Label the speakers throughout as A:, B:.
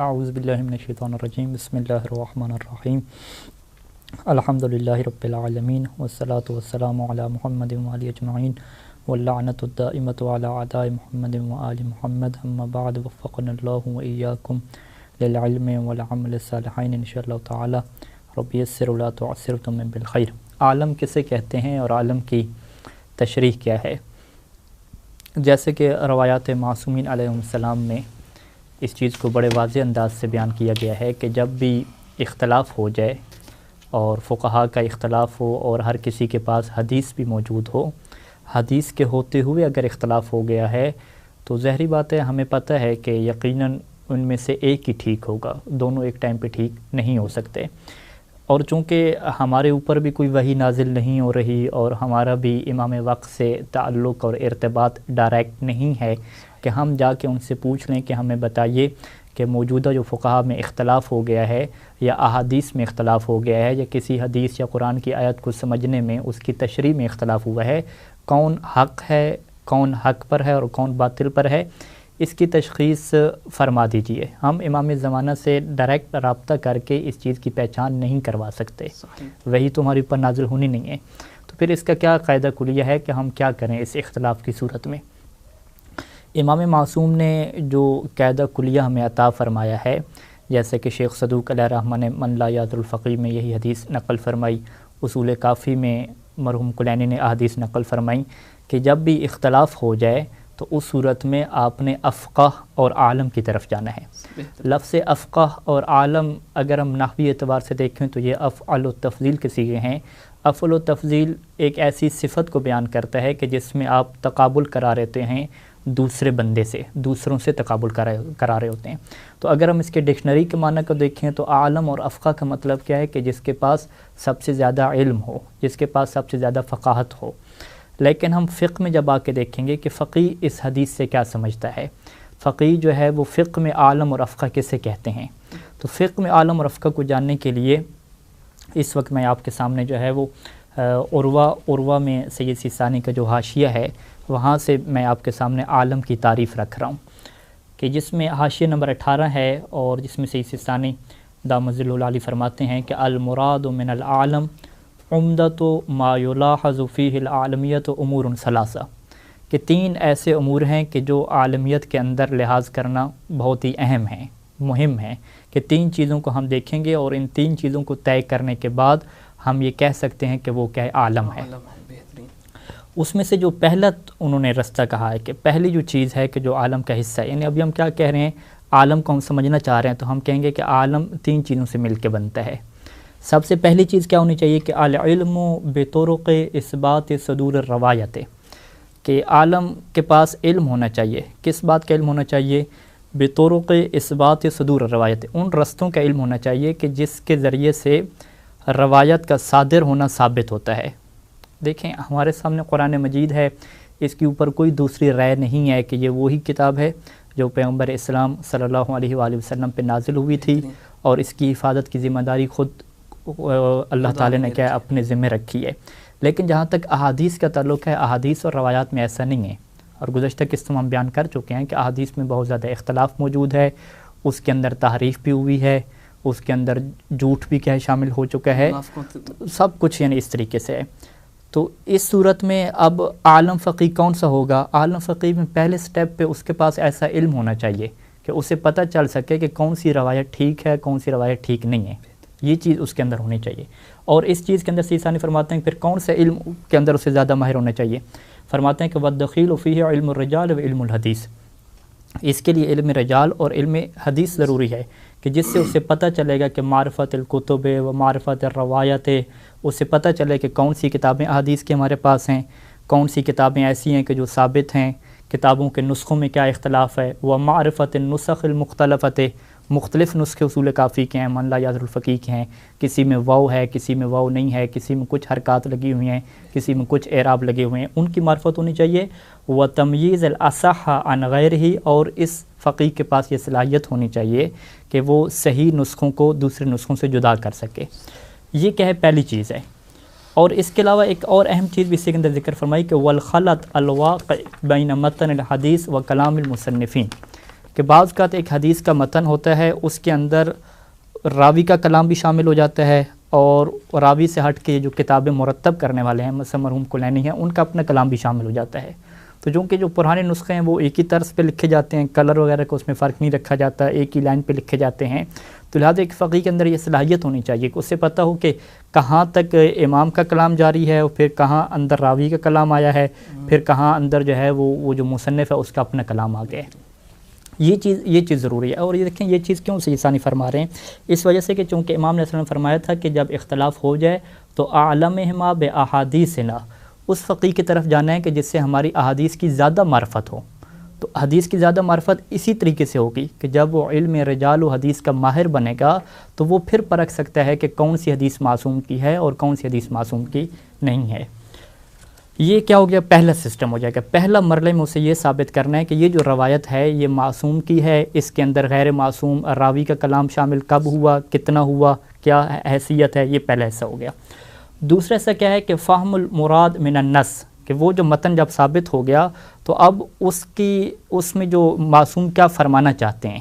A: اعوذ باللہ من الشیطان الرجیم بسم اللہ الرحمن الرحیم الحمدللہ رب العالمین والصلاة والسلام علی محمد وعلی اجمعین واللعنۃ الدائمۃ علی اعداء محمد وآل محمد اما بعد وفقنا اللہ وإیاکم للعلم والعمل الصالحین انشاءاللہ تعالی رب یسر ولا تعسر تمم بالخیر۔ عالم کسے کہتے ہیں اور عالم کی تشریح کیا ہے؟ جیسے کہ روایات معصومین علیہ السلام میں اس چیز کو بڑے واضح انداز سے بیان کیا گیا ہے کہ جب بھی اختلاف ہو جائے اور فقہا کا اختلاف ہو اور ہر کسی کے پاس حدیث بھی موجود ہو، حدیث کے ہوتے ہوئے اگر اختلاف ہو گیا ہے تو ظاہری بات ہے ہمیں پتہ ہے کہ یقیناً ان میں سے ایک ہی ٹھیک ہوگا، دونوں ایک ٹائم پہ ٹھیک نہیں ہو سکتے۔ اور چونکہ ہمارے اوپر بھی کوئی وحی نازل نہیں ہو رہی اور ہمارا بھی امام وقت سے تعلق اور ارتباط ڈائریکٹ نہیں ہے کہ ہم جا کے ان سے پوچھ لیں کہ ہمیں بتائیے کہ موجودہ جو فقہا میں اختلاف ہو گیا ہے یا احادیث میں اختلاف ہو گیا ہے یا کسی حدیث یا قرآن کی آیت کو سمجھنے میں اس کی تشریح میں اختلاف ہوا ہے، کون حق ہے، کون حق پر ہے اور کون باطل پر ہے، اس کی تشخیص فرما دیجئے۔ ہم امام زمانہ سے ڈائریکٹ رابطہ کر کے اس چیز کی پہچان نہیں کروا سکتے، وہی تو ہمارے اوپر نازل ہونی نہیں ہے، تو پھر اس کا کیا قاعدہ کلیہ ہے کہ ہم کیا کریں اس اختلاف کی صورت میں؟ امام معصوم نے جو قاعدہ کلیہ ہمیں عطا فرمایا ہے، جیسے کہ شیخ صدوق علیہ الرحمہ نے من لا یعد الفقیہ میں یہی حدیث نقل فرمائی، اصول کافی میں مرحوم کلینی نے احادیث نقل فرمائی کہ جب بھی اختلاف ہو جائے تو اس صورت میں آپ نے افقہ اور عالم کی طرف جانا ہے۔ لفظ افقہ اور عالم اگر ہم نحوی اعتبار سے دیکھیں تو یہ افعل و تفضیل کے صیغے ہیں۔ افعل و تفضیل ایک ایسی صفت کو بیان کرتا ہے کہ جس میں آپ تقابل کرا رہتے ہیں دوسرے بندے سے، دوسروں سے تقابل کرا رہے ہوتے ہیں۔ تو اگر ہم اس کے ڈکشنری کے معنی کو دیکھیں تو عالم اور افقہ کا مطلب کیا ہے کہ جس کے پاس سب سے زیادہ علم ہو، جس کے پاس سب سے زیادہ فقاہت ہو۔ لیکن ہم فقہ میں جب آ کے دیکھیں گے کہ فقیہ اس حدیث سے کیا سمجھتا ہے، فقیہ جو ہے وہ فقہ میں عالم اور افقہ کسے کہتے ہیں۔ تو فقہ میں عالم اور افقہ کو جاننے کے لیے اس وقت میں آپ کے سامنے جو ہے وہ عروہ میں سید سیستانی کا جو حاشیہ ہے وہاں سے میں آپ کے سامنے عالم کی تعریف رکھ رہا ہوں، کہ جس میں حاشیہ نمبر 18 ہے اور جس میں سید سیستانی دامت ظلہ العالی فرماتے ہیں کہ المراد من العالم عمدۃ ما یلاحظ فیہ العالمیت امور ثلاثہ، کہ تین ایسے امور ہیں کہ جو عالمیت کے اندر لحاظ کرنا بہت ہی اہم ہیں، مہم ہیں، کہ تین چیزوں کو ہم دیکھیں گے اور ان تین چیزوں کو طے کرنے کے بعد ہم یہ کہہ سکتے ہیں کہ وہ کیا عالم ہے۔ اس میں سے جو پہلا انہوں نے رستہ کہا ہے کہ پہلی جو چیز ہے کہ جو عالم کا حصہ ہے، یعنی ابھی ہم کیا کہہ رہے ہیں، عالم کو ہم سمجھنا چاہ رہے ہیں تو ہم کہیں گے کہ عالم تین چیزوں سے مل کے بنتا ہے۔ سب سے پہلی چیز کیا ہونی چاہیے کہ العلم بطرق اثبات صدور الروایت، کہ عالم کے پاس علم ہونا چاہیے۔ کس بات کا علم ہونا چاہیے؟ بطرق اثبات صدور الروایت، ان رستوں کا علم ہونا چاہیے کہ جس کے ذریعے سے روایت کا صادر ہونا ثابت ہوتا ہے۔ دیکھیں ہمارے سامنے قرآن مجید ہے، اس کے اوپر کوئی دوسری رائے نہیں ہے کہ یہ وہی کتاب ہے جو پیغمبر اسلام صلی اللہ علیہ وآلہ وسلم پہ نازل ہوئی تھی اور اس کی حفاظت کی ذمہ داری خود اللہ تعالی نے کیا اپنے ذمہ رکھی ہے۔ لیکن جہاں تک احادیث کا تعلق ہے، احادیث اور روایات میں ایسا نہیں ہے، اور گزشتہ قسط میں ہم بیان کر چکے ہیں کہ احادیث میں بہت زیادہ اختلاف موجود ہے، اس کے اندر تحریف بھی ہوئی ہے، اس کے اندر جھوٹ بھی کیا شامل ہو چکا ہے، سب کچھ یعنی اس طریقے سے ہے۔ تو اس صورت میں اب عالم فقیہ کون سا ہوگا؟ عالم فقیہ میں پہلے سٹیپ پہ اس کے پاس ایسا علم ہونا چاہیے کہ اسے پتہ چل سکے کہ کون سی روایت ٹھیک ہے، کون سی روایت ٹھیک نہیں ہے، یہ چیز اس کے اندر ہونی چاہیے۔ اور اس چیز کے اندر سیستانی فرماتے ہیں پھر کون سے علم کے اندر اسے زیادہ ماہر ہونا چاہیے؟ فرماتے ہیں کہ والدخیل فیہ علم الرجال و علم الحدیث، اس کے لیے علم رجال اور علم حدیث ضروری ہے کہ جس سے اسے پتہ چلے گا کہ معرفت الکتب و معرفت الروایت، اسے پتہ چلے کہ کون سی کتابیں احادیث کے ہمارے پاس ہیں، کون سی کتابیں ایسی ہیں کہ جو ثابت ہیں، کتابوں کے نسخوں میں کیا اختلاف ہے، و معرفت النسخ المختلفت، مختلف نسخے اصول کافی کے ہیں، من لا یعد الفقیہ کے ہیں، کسی میں واو ہے، کسی میں واو نہیں ہے، کسی میں کچھ حرکات لگی ہوئی ہیں، کسی میں کچھ اعراب لگے ہوئے ہیں، ان کی معرفت ہونی چاہیے۔ و تمییز الاصح عن غیرہ، اور اس فقیہ کے پاس یہ صلاحیت ہونی چاہیے کہ وہ صحیح نسخوں کو دوسرے نسخوں سے جدا کر سکے۔ یہ کیا ہے؟ پہلی چیز ہے۔ اور اس کے علاوہ ایک اور اہم چیز بھی اس کے اندر ذکر فرمائی کہ والخلط الواقع بین متن الحدیث و کلام المصنفین، کہ بعض اوقات ایک حدیث کا متن ہوتا ہے، اس کے اندر راوی کا کلام بھی شامل ہو جاتا ہے، اور راوی سے ہٹ کے جو کتابیں مرتب کرنے والے ہیں مثلا مرحوم کلینی ہیں، ان کا اپنا کلام بھی شامل ہو جاتا ہے۔ تو چونکہ جو پرانے نسخے ہیں وہ ایک ہی طرز پہ لکھے جاتے ہیں، کلر وغیرہ کو اس میں فرق نہیں رکھا جاتا، ایک ہی لائن پہ لکھے جاتے ہیں، تو لہٰذا ایک فقیہ کے اندر یہ صلاحیت ہونی چاہیے کہ اسے پتہ ہو کہ کہاں تک امام کا کلام جاری ہے، اور پھر کہاں اندر راوی کا کلام آیا ہے، پھر کہاں اندر جو ہے وہ جو مصنف ہے اس کا اپنا کلام آ گیا ہے۔ یہ چیز ضروری ہے۔ اور یہ دیکھیں یہ چیز کیوں سید ثانی فرما رہے ہیں، اس وجہ سے کہ چونکہ امام نے صلی اللہ علیہ وسلم نے فرمایا تھا کہ جب اختلاف ہو جائے تو اعلمہما باحادیثنا، اس فقیہ کی طرف جانا ہے کہ جس سے ہماری احادیث کی زیادہ معرفت ہو۔ تو حدیث کی زیادہ معرفت اسی طریقے سے ہوگی کہ جب وہ علم رجال و حدیث کا ماہر بنے گا تو وہ پھر پرکھ سکتا ہے کہ کون سی حدیث معصوم کی ہے اور کون سی حدیث معصوم کی نہیں ہے۔ یہ کیا ہو گیا، پہلا سسٹم ہو جائے گا۔ پہلا مرحلے میں اسے یہ ثابت کرنا ہے کہ یہ جو روایت ہے یہ معصوم کی ہے، اس کے اندر غیر معصوم راوی کا کلام شامل کب ہوا، کتنا ہوا، کیا حیثیت ہے، یہ پہلا حصہ ہو گیا۔ دوسرا حصہ کیا ہے کہ فہم المراد من النص، کہ وہ جو متن جب ثابت ہو گیا تو اب اس میں جو معصوم کیا فرمانا چاہتے ہیں،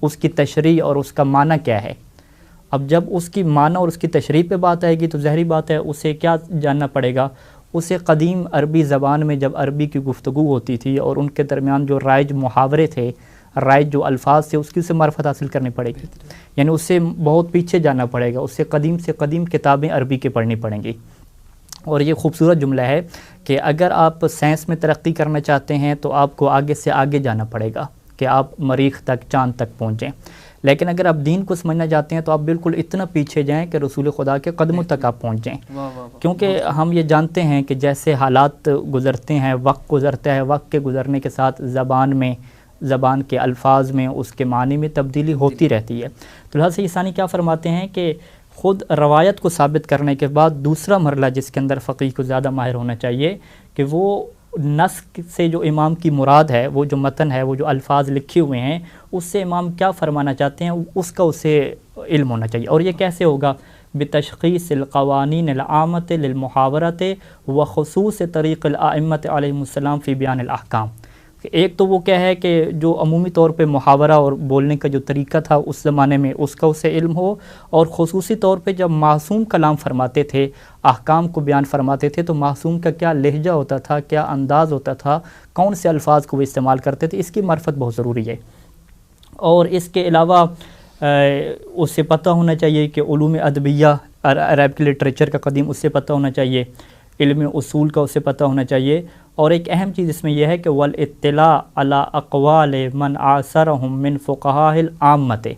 A: اس کی تشریح اور اس کا معنی کیا ہے۔ اب جب اس کی معنی اور اس کی تشریح پہ بات آئے گی تو ظاہری بات ہے اسے کیا جاننا پڑے گا، اسے قدیم عربی زبان میں جب عربی کی گفتگو ہوتی تھی اور ان کے درمیان جو رائج محاورے تھے، رائج جو الفاظ تھے، اس کی سے معرفت حاصل کرنی پڑے گی، یعنی اس سے بہت پیچھے جانا پڑے گا، اس سے قدیم کتابیں عربی کی پڑھنی پڑیں گی۔ اور یہ خوبصورت جملہ ہے کہ اگر آپ سائنس میں ترقی کرنا چاہتے ہیں تو آپ کو آگے سے آگے جانا پڑے گا کہ آپ مریخ تک، چاند تک پہنچیں، لیکن اگر آپ دین کو سمجھنا چاہتے ہیں تو آپ بالکل اتنا پیچھے جائیں کہ رسول خدا کے قدموں تک آپ پہنچ جائیں، کیونکہ ہم یہ جانتے ہیں کہ جیسے حالات گزرتے ہیں، وقت گزرتا ہے، وقت کے گزرنے کے ساتھ زبان کے الفاظ میں، اس کے معنی میں تبدیلی ہوتی رہتی ہے۔ تو لہٰذا سید ثانی کیا فرماتے ہیں کہ خود روایت کو ثابت کرنے کے بعد دوسرا مرحلہ جس کے اندر فقیہ کو زیادہ ماہر ہونا چاہیے کہ وہ نسخ سے جو امام کی مراد ہے، وہ جو متن ہے، وہ جو الفاظ لکھے ہوئے ہیں، اس سے امام کیا فرمانا چاہتے ہیں اس کا اسے علم ہونا چاہیے۔ اور یہ کیسے ہوگا؟ بتشخیص القوانین العامۃ للمحاورۃ وخصوص طریق الائمۃ علیہم السلام فی بیان الاحکام۔ ایک تو وہ کیا ہے کہ جو عمومی طور پہ محاورہ اور بولنے کا جو طریقہ تھا اس زمانے میں اس کا اسے علم ہو، اور خصوصی طور پہ جب معصوم کلام فرماتے تھے، احکام کو بیان فرماتے تھے، تو معصوم کا کیا لہجہ ہوتا تھا، کیا انداز ہوتا تھا، کون سے الفاظ کو وہ استعمال کرتے تھے، اس کی معرفت بہت ضروری ہے۔ اور اس کے علاوہ اسے پتہ ہونا چاہیے کہ علوم ادبیہ، عرب کے لٹریچر کا قدیم اس سے پتہ ہونا چاہیے، علم اصول کا اسے پتہ ہونا چاہیے۔ اور ایک اہم چیز اس میں یہ ہے کہ والاطلاع علی اقوال من عاصرہم من فقہاء العامۃ،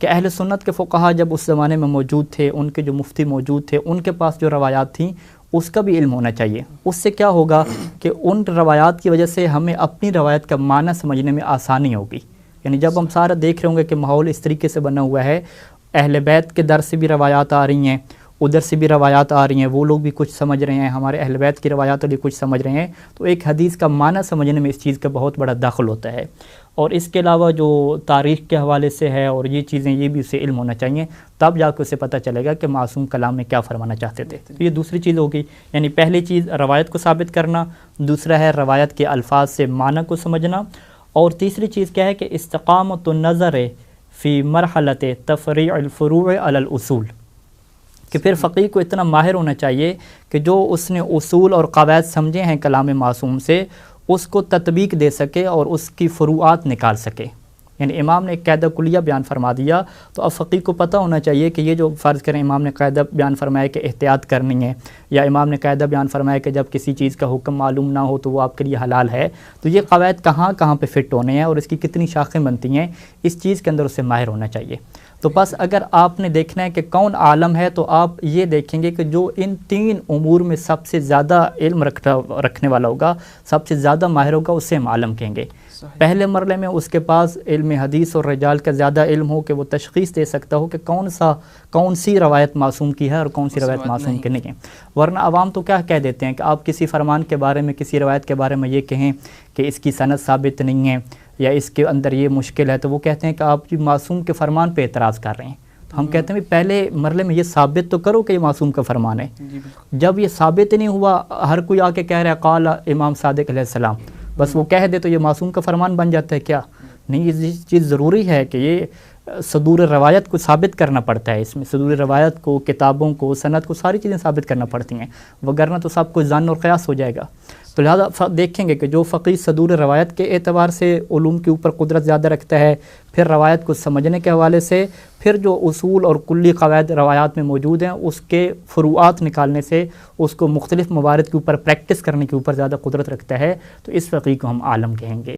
A: کہ اہل سنت کے فقہا جب اس زمانے میں موجود تھے، ان کے جو مفتی موجود تھے، ان کے پاس جو روایات تھیں اس کا بھی علم ہونا چاہیے۔ اس سے کیا ہوگا کہ ان روایات کی وجہ سے ہمیں اپنی روایت کا معنی سمجھنے میں آسانی ہوگی۔ یعنی جب ہم سارا دیکھ رہے ہوں گے کہ ماحول اس طریقے سے بنا ہوا ہے، اہل بیت کے در سے بھی روایات آ رہی ہیں، ادھر سے بھی روایات آ رہی ہیں، وہ لوگ بھی کچھ سمجھ رہے ہیں، ہمارے اہل بیت کی روایات بھی کچھ سمجھ رہے ہیں، تو ایک حدیث کا معنی سمجھنے میں اس چیز کا بہت بڑا دخل ہوتا ہے۔ اور اس کے علاوہ جو تاریخ کے حوالے سے ہے اور یہ چیزیں، یہ بھی اسے علم ہونا چاہیے، تب جا کے اسے پتہ چلے گا کہ معصوم کلام میں کیا فرمانا چاہتے تھے۔ یہ دوسری چیز ہوگی، یعنی پہلی چیز روایت کو ثابت کرنا، دوسرا ہے روایت کے الفاظ سے معنی کو سمجھنا، اور تیسری چیز کیا ہے کہ استقامت النظر فی مرحلۃ تفریع الفروع علی الاصول، کہ پھر فقیہ کو اتنا ماہر ہونا چاہیے کہ جو اس نے اصول اور قواعد سمجھے ہیں کلام معصوم سے، اس کو تطبیق دے سکے اور اس کی فروعات نکال سکے۔ یعنی امام نے ایک قاعدہ کلیہ بیان فرما دیا تو اب فقیہ کو پتہ ہونا چاہیے کہ یہ جو فرض کریں امام نے قاعدہ بیان فرمایا کہ احتیاط کرنی ہے، یا امام نے قاعدہ بیان فرمایا کہ جب کسی چیز کا حکم معلوم نہ ہو تو وہ آپ کے لیے حلال ہے، تو یہ قواعد کہاں کہاں پہ فٹ ہونے ہیں اور اس کی کتنی شاخیں بنتی ہیں، اس چیز کے اندر اسے ماہر ہونا چاہیے۔ تو بس اگر آپ نے دیکھنا ہے کہ کون عالم ہے تو آپ یہ دیکھیں گے کہ جو ان تین امور میں سب سے زیادہ علم رکھنے والا ہوگا، سب سے زیادہ ماہر ہوگا، اسے ہم عالم کہیں گے۔ پہلے مرحلے میں اس کے پاس علم حدیث اور رجال کا زیادہ علم ہو کہ وہ تشخیص دے سکتا ہو کہ کون سی روایت معصوم کی ہے اور کون سی روایت معصوم کی نہیں ہے۔ ورنہ عوام تو کیا کہہ دیتے ہیں کہ آپ کسی فرمان کے بارے میں، کسی روایت کے بارے میں یہ کہیں کہ اس کی سند ثابت نہیں ہے یا اس کے اندر یہ مشکل ہے، تو وہ کہتے ہیں کہ آپ جی معصوم کے فرمان پہ اعتراض کر رہے ہیں۔ تو ہم کہتے ہیں پہلے مرحلے میں یہ ثابت تو کرو کہ یہ معصوم کا فرمان ہے۔ جب یہ ثابت نہیں ہوا، ہر کوئی آ کے کہہ رہا ہے قال امام صادق علیہ السلام، بس وہ کہہ دے تو یہ معصوم کا فرمان بن جاتا ہے کیا؟ نہیں، یہ چیز ضروری ہے کہ یہ صدور روایت کو ثابت کرنا پڑتا ہے، اس میں صدور روایت کو، کتابوں کو، سند کو، ساری چیزیں ثابت کرنا پڑتی ہیں، وگرنہ تو سب کچھ ظن اور قیاس ہو جائے گا۔ تو لہٰذا دیکھیں گے کہ جو فقیہ صدور روایت کے اعتبار سے علوم کے اوپر قدرت زیادہ رکھتا ہے، پھر روایت کو سمجھنے کے حوالے سے، پھر جو اصول اور کلی قواعد روایات میں موجود ہیں اس کے فروعات نکالنے سے، اس کو مختلف موارد کے اوپر پریکٹس کرنے کے اوپر زیادہ قدرت رکھتا ہے، تو اس فقیہ کو ہم عالم کہیں گے۔